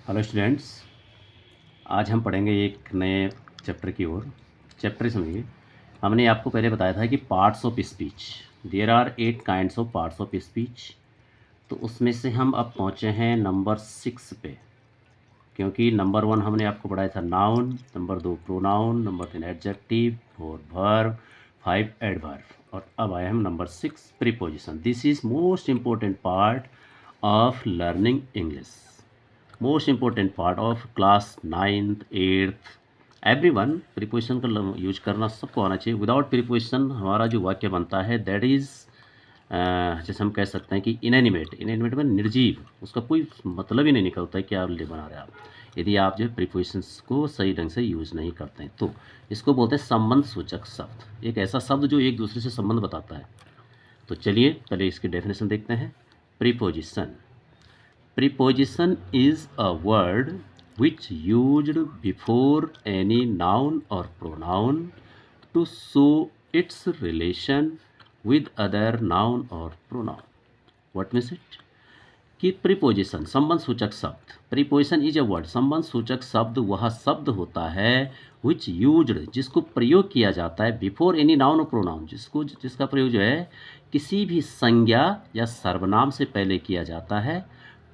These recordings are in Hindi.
हेलो स्टूडेंट्स, आज हम पढ़ेंगे एक नए चैप्टर की ओर। चैप्टर समझिए, हमने आपको पहले बताया था कि parts of speech, there are 8 kinds of parts of speech. तो उसमें से हम अब पहुँचे हैं नंबर 6 पे, क्योंकि नंबर 1 हमने आपको पढ़ाया था noun, number 2 pronoun, number 3 adjective, 4 verb, 5 adverb, और अब आए हम number 6 preposition. This is most important part of learning English, most important part of class 9th 8th। Everyone, preposition का यूज करना सबको आना चाहिए। विदाउट प्रीपोजिशन हमारा जो वाक्य बनता है दैट इज़, जैसे हम कह सकते हैं कि इनएनिमेट। इनएनिमेट में निर्जीव, उसका कोई मतलब ही नहीं निकलता है क्या बना रहे हैं आप, यदि आप जो प्रीपोजिशंस को सही ढंग से यूज़ नहीं करते हैं। तो इसको बोलते हैं संबंध सूचक शब्द, एक ऐसा शब्द जो एक दूसरे से संबंध बताता है। तो चलिए पहले इसकी डेफिनेशन देखते हैं। Preposition, preposition is a word which used before any noun or pronoun to show its relation with other noun or pronoun. What means it? कि प्रीपोजिशन संबंध सूचक शब्द, प्रीपोजिशन इज अ वर्ड, संबंध सूचक शब्द वह शब्द होता है विच यूज्ड, जिसको प्रयोग किया जाता है बिफोर एनी नाउन और प्रोनाउन, जिसका प्रयोग जो है किसी भी संज्ञा या सर्वनाम से पहले किया जाता है।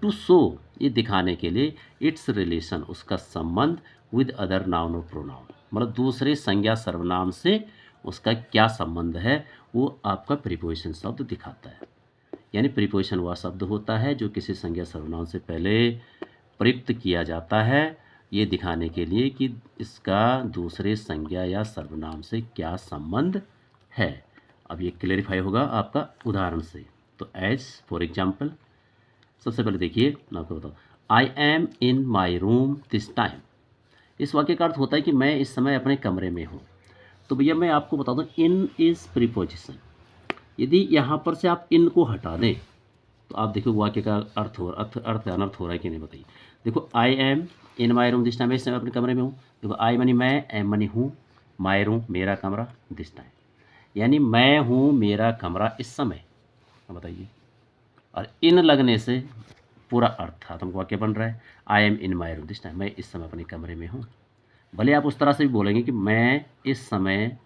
टू शो, ये दिखाने के लिए, इट्स रिलेशन, उसका संबंध, विद अदर नाउन और प्रोनाउन, मतलब दूसरे संज्ञा सर्वनाम से उसका क्या संबंध है, वो आपका प्रीपोजिशन शब्द दिखाता है। यानी प्रीपोजिशन वह शब्द होता है जो किसी संज्ञा सर्वनाम से पहले प्रयुक्त किया जाता है, ये दिखाने के लिए कि इसका दूसरे संज्ञा या सर्वनाम से क्या संबंध है। अब ये क्लेरिफाई होगा आपका उदाहरण से। तो एज फॉर एग्जाम्पल, सबसे पहले देखिए, मैं आपको बताऊँ, I am in my room this time. इस वाक्य का अर्थ होता है कि मैं इस समय अपने कमरे में हूँ। तो भैया मैं आपको बता दूँ, इन इज़ प्रीपोजिशन। यदि यहाँ पर से आप इन को हटा दें तो आप देखो वाक्य का अर्थ अनर्थ हो रहा है कि नहीं, बताइए। देखो, I am in my room this time, इस समय अपने कमरे में हूँ। देखो, आई मनी मैं, एम मनी हूँ, माई रूम मेरा कमरा, दिस टाइम यानी मैं हूँ मेरा कमरा इस समय। अब बताइए, और इन लगने से पूरा अर्थात्मक वाक्य बन रहा है। I am in my room this time, मैं इस समय अपने कमरे में हूँ। भले आप उस तरह से भी बोलेंगे कि मैं इस समय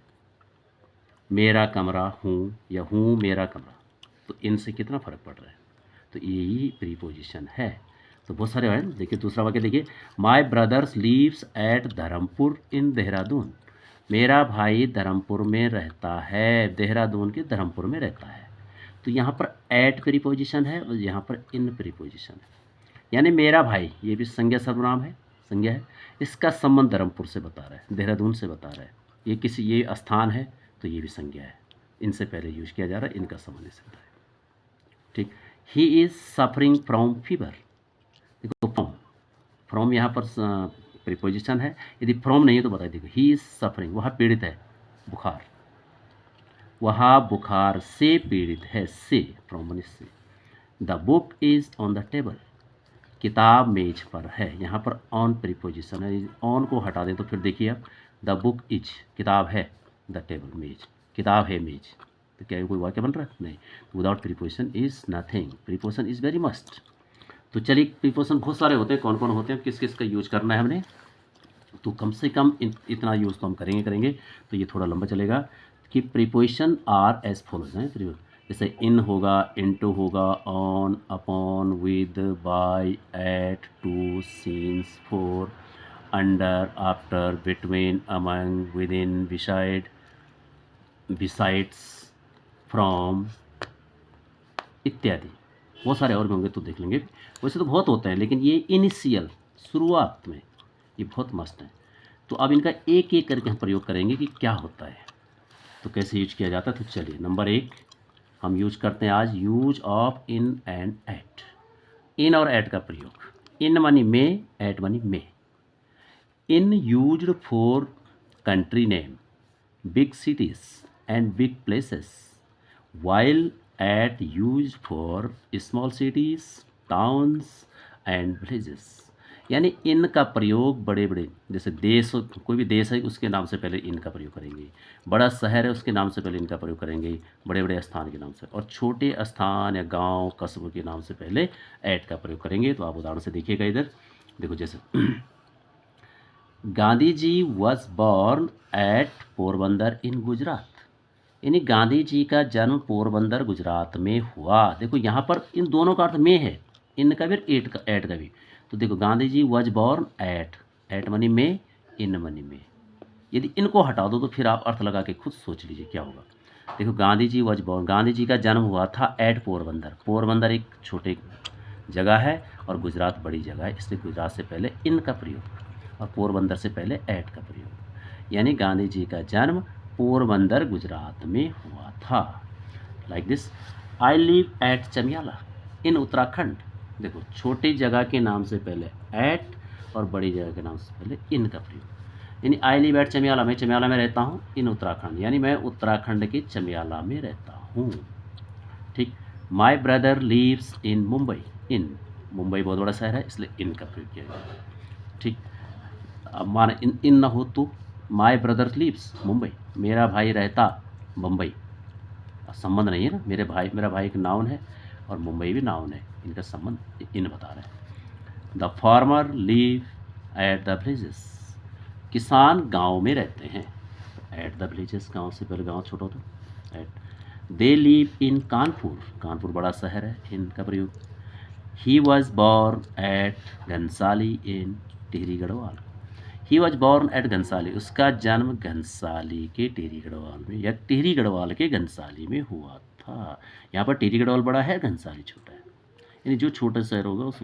मेरा कमरा हूँ या हूँ मेरा कमरा, तो इनसे कितना फ़र्क पड़ रहा है। तो यही प्रीपोजिशन है। तो बहुत सारे हैं। देखिए दूसरा वाक्य देखिए, माई ब्रदर्स लीव्स एट धर्मपुर इन देहरादून। मेरा भाई धर्मपुर में रहता है, देहरादून के धर्मपुर में रहता है। तो यहाँ पर एट प्रीपोजिशन है और यहाँ पर इन प्रीपोजिशन है। यानी मेरा भाई, ये भी संज्ञा सर्वनाम है, संज्ञा है, इसका संबंध धर्मपुर से बता रहा है, देहरादून से बता रहा है। ये स्थान है, तो ये भी संज्ञा है, इनसे पहले यूज किया जा रहा है, इनका संबंध इससे बता रहा है। ठीक। He is suffering from fever. देखो फ्रॉम यहाँ पर प्रीपोजिशन है, यदि फ्रॉम नहीं है तो बताइए। देखो, ही इज़ सफरिंग, वह पीड़ित है, बुखार, वह बुखार से पीड़ित है, से, फ्रॉम मनी से। The book is on the table, किताब मेज पर है, यहाँ पर ऑन प्रीपोजिशन है। ऑन को हटा दें तो फिर देखिए आप, द बुक इज, किताब है, द टेबल मेज, किताब है मेज, तो क्या कोई वाक्य बन रहा है? नहीं। Without preposition is nothing, preposition is very must. तो चलिए, प्रीपोजिशन बहुत सारे होते हैं, कौन कौन होते हैं, किस किस का यूज करना है हमने, तो कम से कम इतना यूज़ तो हम करेंगे। तो ये थोड़ा लंबा चलेगा कि प्रीपोजिशन आर एज फॉलोज हैं। जैसे इन होगा, इनटू होगा, on, upon, with, by, at, to, since, for, under, after, between, among, within, beside, besides, from इत्यादि। बहुत सारे और भी होंगे तो देख लेंगे। वैसे तो बहुत होते हैं, लेकिन ये इनिशियल, शुरुआत में ये बहुत मस्त है। तो अब इनका एक एक करके हम प्रयोग करेंगे कि क्या होता है, तो कैसे यूज किया जाता है। तो चलिए, नंबर 1 हम यूज करते हैं आज, use of in and at. In और एट का प्रयोग, इन मनी में, एट मनी में। In used for country name, big cities and big places, while at used for small cities, towns and villages। यानी इन का प्रयोग बड़े बड़े, जैसे देश, कोई भी देश है उसके नाम से पहले इन का प्रयोग करेंगे, बड़ा शहर है उसके नाम से पहले इनका प्रयोग करेंगे, बड़े बड़े स्थान के नाम से, और छोटे स्थान या गांव कस्बों के नाम से पहले ऐट का प्रयोग करेंगे। तो आप उदाहरण से देखिएगा इधर, देखो जैसे Gandhi ji was born at Porbandar इन गुजरात, यानी गांधी जी का जन्म पोरबंदर गुजरात में हुआ। देखो यहाँ पर इन दोनों का अर्थ में है, इन का भी एट का भी। तो देखो Gandhi ji was born at money में, इन मनी में। यदि इनको हटा दो तो फिर आप अर्थ लगा के खुद सोच लीजिए क्या होगा। देखो गांधी जी वॉज बॉर्न, गांधी जी का जन्म हुआ था एट पोरबंदर। पोरबंदर एक छोटे जगह है और गुजरात बड़ी जगह है, इसलिए गुजरात से पहले इन का प्रयोग और पोरबंदर से पहले एट का प्रयोग। यानी गांधी जी का जन्म पोरबंदर गुजरात में हुआ था। Like this, I live at Chamiyala in Uttarakhand. देखो छोटी जगह के नाम से पहले एट और बड़ी जगह के नाम से पहले इन का प्रयोग। यानी आई लिव एट चमियाला, मैं चमियाला में रहता हूँ, इन उत्तराखंड यानी मैं उत्तराखंड के चमियाला में रहता हूँ। ठीक। My brother lives in Mumbai, in Mumbai बहुत बड़ा शहर है इसलिए इन का प्रयोग किया गया। ठीक। अब माना इन ना हो तो माई ब्रदर लीव्स मुंबई, मेरा भाई रहता मुंबई। संबंध नहीं है ना, मेरा भाई एक नाउन है और मुंबई भी नाउन है, इनका संबंध इन बता रहे हैं। The farmer leave at the villages, किसान गांव में रहते हैं। एट द विलेजेस, गांव से पहले गांव छोटा होता। एट। दे लीव इन कानपुर, कानपुर बड़ा शहर है, इन का प्रयोग। He was born at Ghansali in Tehri Garhwal, he was born at Ghansali, उसका जन्म घनसाली के टिहरी गढ़वाल में या टिहरी गढ़वाल के घनसाली में हुआ था। यहाँ पर टिहरी गढ़वाल बड़ा है, घनसाली छोटा है, यानी जो छोटा शहर होगा उस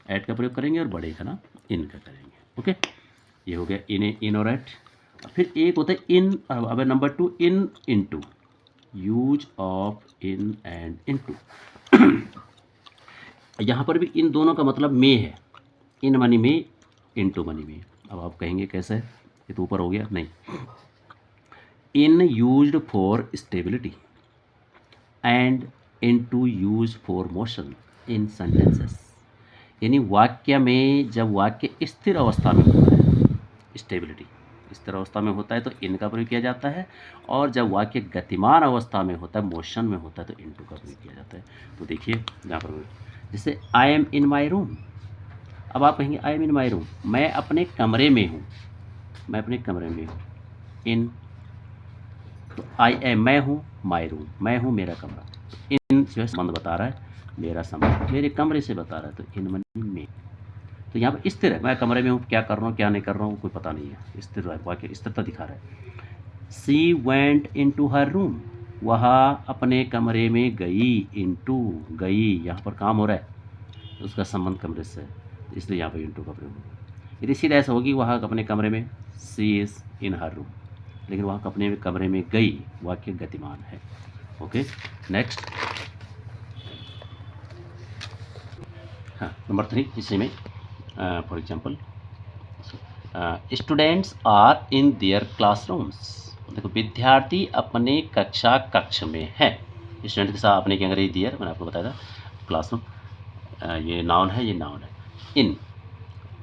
एट का प्रयोग करेंगे और बड़े का ना इन का करेंगे। ओके, ये हो गया इन और एट। फिर एक होता है इन, अब number 2 in into, use of in and into. यहाँ पर भी इन दोनों का मतलब में है, इन मनी में, इनटू मनी में। अब आप कहेंगे कैसे, ये तो ऊपर हो गया, नहीं। इन used for stability and into use for motion in sentences, यानी वाक्य में जब वाक्य स्थिर अवस्था में होता है, स्टेबिलिटी स्थिर अवस्था में होता है तो इन का प्रयोग किया जाता है, और जब वाक्य गतिमान अवस्था में होता है, मोशन में होता है, तो इनटू का प्रयोग किया जाता है। तो देखिए यहाँ पर जैसे I am in my room, अब आप कहेंगे I am in my room, मैं अपने कमरे में हूँ, मैं अपने कमरे में हूँ। इन तो आई एम, मैं हूँ, माई रूम, मैं हूँ मेरा कमरा। इन जो है संबंध बता रहा है, मेरा संबंध मेरे कमरे से बता रहा है, तो इन मनी में। तो यहाँ पर स्थिर है, मैं कमरे में हूँ, क्या कर रहा हूँ क्या नहीं कर रहा हूँ कोई पता नहीं है, स्थिर है, वाक्य स्थिरता दिखा रहा है। She went into her room, वह अपने कमरे में गई, इनटू गई, यहाँ पर काम हो रहा है, उसका संबंध कमरे से है, इसलिए यहाँ पर इनटू का प्रयोग होगा। यदि सीधा ऐसा होगी वह अपने कमरे में, सी इज़ इन हर रूम, लेकिन वह अपने कमरे में गई, वाक्य गतिमान है। Okay, next. हाँ, नंबर 3 इसी में for example students are in their classrooms, देखो विद्यार्थी अपने कक्ष में है, स्टूडेंट के साथ अपने की अंग्रेजी दियर, मैंने आपको बताया था, क्लासरूम ये नाउन है, ये नाउन है। इन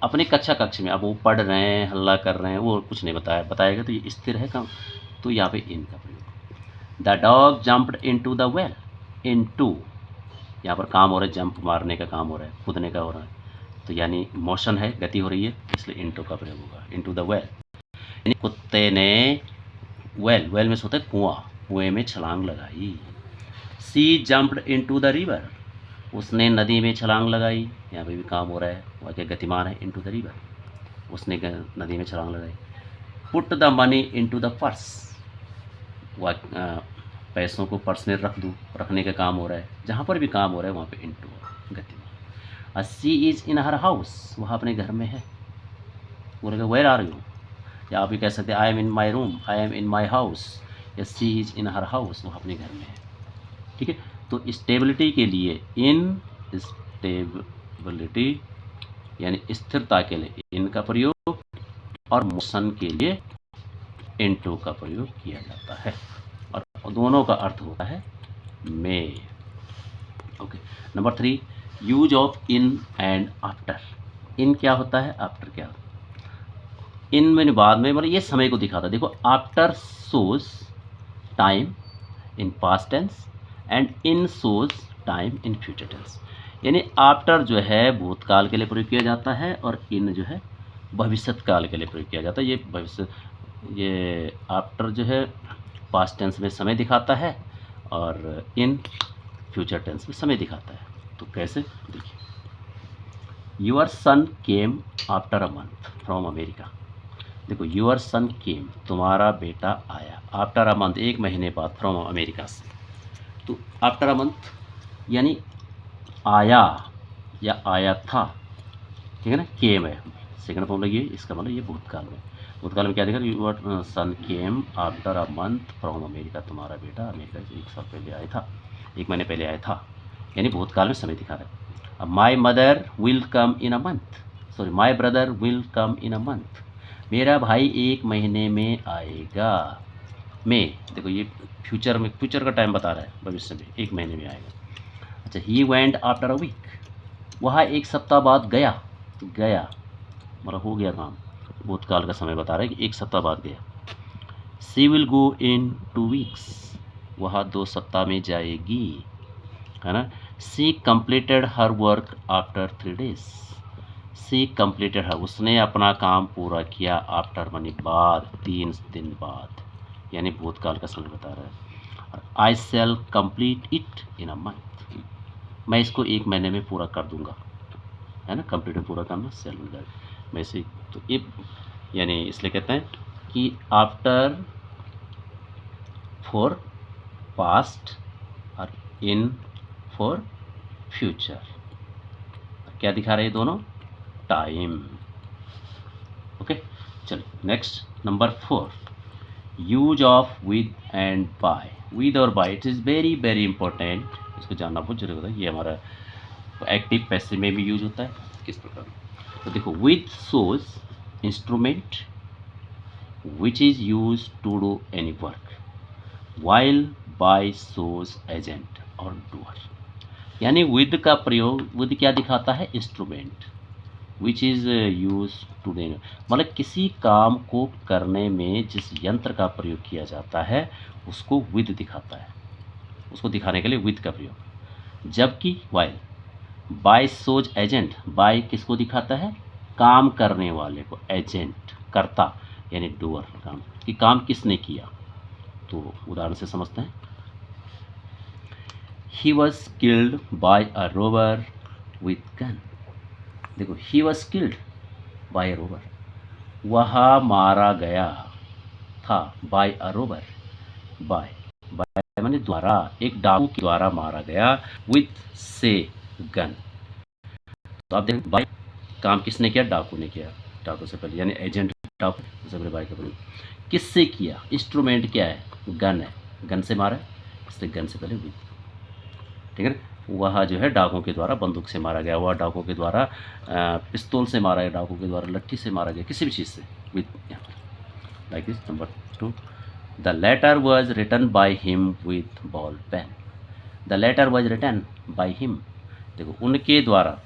अपने कक्ष में, अब वो पढ़ रहे हैं, हल्ला कर रहे हैं, वो कुछ नहीं बताएगा तो ये स्थिर है काम, तो यहाँ पे इन का प्रयोग। The dog jumped into the well, into यहाँ पर काम हो रहा है, जंप मारने का काम हो रहा है, कूदने का हो रहा है, तो यानी मोशन है, गति हो रही है, इसलिए इनटू का प्रयोग होगा। इनटू द वेल, यानी कुत्ते ने वेल में होता है कुआं, कुएं में छलांग लगाई। सी जंप्ड इनटू द रिवर, उसने नदी में छलांग लगाई, यहाँ पे भी काम हो रहा है, वाक्य गतिमान है, इनटू द रिवर, उसने नदी में छलांग लगाई। Put the money into the purse, पैसों को पर्स में रख दूँ, रखने का काम हो रहा है, जहाँ पर भी काम हो रहा है वहाँ पे इनटू गतिमान। सी इज़ इन हर हाउस, वह अपने घर में है, बोलेगा वेयर आर यू, या आप भी कह सकते हैं I am in my room, I am in my house, या सी इज़ इन हर हाउस, वह अपने घर में है। ठीक है, तो स्टेबिलिटी के लिए इन, स्टेबिलिटी यानी स्थिरता के लिए इन का प्रयोग, और मोशन के लिए इनटू का प्रयोग किया जाता है, और दोनों का अर्थ होता है में। Okay, number 3 use of in and after. In क्या होता है, आफ्टर क्या होता है। इन मैंने बाद में, मतलब ये समय को दिखाता है। देखो after shows time in past tense and in shows time in future tense, यानी आफ्टर जो है भूतकाल के लिए प्रयोग किया जाता है और इन जो है भविष्यत काल के लिए प्रयोग किया जाता है। ये आफ्टर जो है पास्ट टेंस में समय दिखाता है और इन फ्यूचर टेंस में समय दिखाता है। तो कैसे, देखिए, your son came after a month from America. देखो, योर सन केम, तुम्हारा बेटा आया, आफ्टर अ मंथ, एक महीने बाद, फ्रॉम अमेरिका से। तो आफ्टर अ मंथ यानी आया या आया था, ठीक है ना। केम है सेकंड फॉर्म लगी है, इसका मतलब ये भूतकाल में। भूतकाल में क्या देखा, your son came after a month from America, तुम्हारा बेटा अमेरिका से 1 साल पहले आया था, 1 महीने पहले आया था, यानी भूतकाल में समय दिखा रहा है। अब my mother will come in a month, sorry my brother will come in a month, मेरा भाई 1 महीने में आएगा। में देखो ये फ्यूचर में, फ्यूचर का टाइम बता रहा है, भविष्य में 1 महीने में आएगा। अच्छा, he went after a week, वह 1 सप्ताह बाद गया, गया मतलब हो गया काम, भूतकाल का समय बता रहा है कि 1 सप्ताह बाद गया। सी विल गो इन 2 वीक्स, वह 2 सप्ताह में जाएगी, है ना। She completed her work after 3 days, she completed her, उसने अपना काम पूरा किया, आफ्टर मानी बाद, 3 दिन बाद, यानी भूतकाल का समय बता रहा है। I shall complete it in a month, मैं इसको 1 महीने में पूरा कर दूंगा, है ना। कंप्लीट में पूरा करना, शैल में मैं से, तो इफ यानी इसलिए कहते हैं कि आफ्टर फॉर पास्ट और इन फॉर फ्यूचर, क्या दिखा रहे हैं दोनों, टाइम। ओके, चलो next number 4, use of with and by. With और by, it is very very important, इसको जानना बहुत जरूरी होता है। ये हमारा एक्टिव पैसिव में भी यूज होता है, किस प्रकार। तो देखो, with shows instrument which is use to do any work, while by shows agent और डूअर। यानी विद का प्रयोग, विद क्या दिखाता है, instrument, which is use to do, मतलब किसी काम को करने में जिस यंत्र का प्रयोग किया जाता है उसको विद दिखाता है, उसको दिखाने के लिए विद का प्रयोग। जबकि while by shows agent, by किसको दिखाता है, काम करने वाले को, एजेंट करता यानी डूअर, काम कि काम किसने किया। तो उदाहरण से समझते हैं। He was killed by a robber with gun. देखो, he was killed by a robber, वह मारा गया था, by a robber, by by माने द्वारा, एक डाकू के द्वारा मारा गया, विथ से गन। तो आप देखें, बाय काम किसने किया, डाकू ने किया, डाकू से पहले, यानी एजेंट डाकू, उससे पहले बाय का प्रयोग। किससे किया, इंस्ट्रूमेंट क्या है, गन है, गन से मारा, इससे गन से पहले विद, ठीक है ना। वह जो है डाकुओं के द्वारा बंदूक से मारा गया, वह डाकुओं के द्वारा पिस्तौल से मारा गया, डाकुओं के द्वारा लट्ठी से मारा गया, किसी भी चीज़ से, विद यहाँ पर like this. Number 2, the letter was written by him with ball pen. The letter was written by him, देखो उनके द्वारा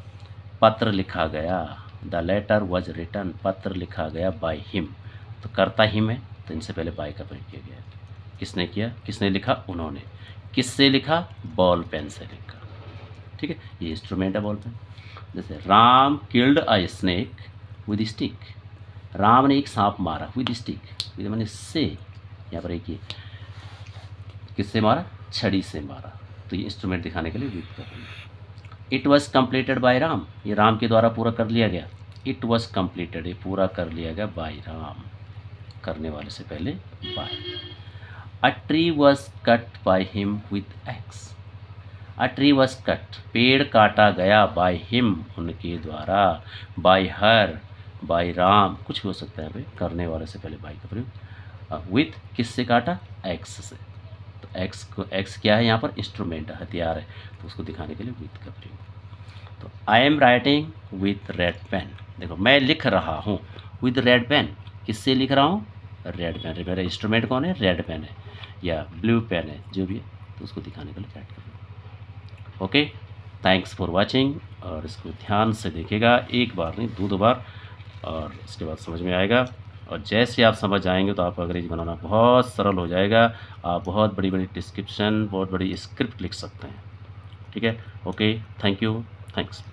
पत्र लिखा गया, द लेटर वॉज रिटन, पत्र लिखा गया, बाय हिम, तो करता हिम है, तो इनसे पहले बाय का प्रयोग किया गया। किसने किया, किसने लिखा, उन्होंने। किससे लिखा, बॉल पेन से लिखा, ठीक है। ये इंस्ट्रूमेंट है बॉल पेन। जैसे Ram killed a snake with stick, Ram ने एक सांप मारा विद स्टिक, विद माने से, यहाँ पर एक ये किससे मारा, छड़ी से मारा, तो ये इंस्ट्रूमेंट दिखाने के लिए विद का प्रयोग। It was completed by Ram, ये राम के द्वारा पूरा कर लिया गया, इट वॉज कंप्लीटेड, ये पूरा कर लिया गया, बाय राम, करने वाले से पहले by. A tree was cut by him with axe, a tree was cut, पेड़ काटा गया, बाय हिम, उनके द्वारा, बाय हर, बाय राम, कुछ भी हो सकता है भाई, करने वाले से पहले बाय का प्रयोग। विथ किससे काटा, एक्स से, तो एक्स को, एक्स क्या है यहाँ पर, इंस्ट्रूमेंट, हथियार है, तो उसको दिखाने के लिए विथ का प्रयोग। तो I am writing with red pen, देखो मैं लिख रहा हूँ विथ रेड पेन, किससे लिख रहा हूँ, रेड पेन, मेरा इंस्ट्रूमेंट कौन है, रेड पेन है या ब्लू पेन है, जो भी है, तो उसको दिखाने के लिए रेड का प्रयोग। ओके, थैंक्स फॉर वाचिंग, और इसको ध्यान से देखिएगा, एक बार नहीं 2 बार, और इसके बाद समझ में आएगा। और जैसे आप समझ जाएंगे तो आपका अंग्रेजी बनाना बहुत सरल हो जाएगा, आप बहुत बड़ी बड़ी डिस्क्रिप्शन, बहुत बड़ी स्क्रिप्ट लिख सकते हैं। ठीक है। Okay, thank you, thanks.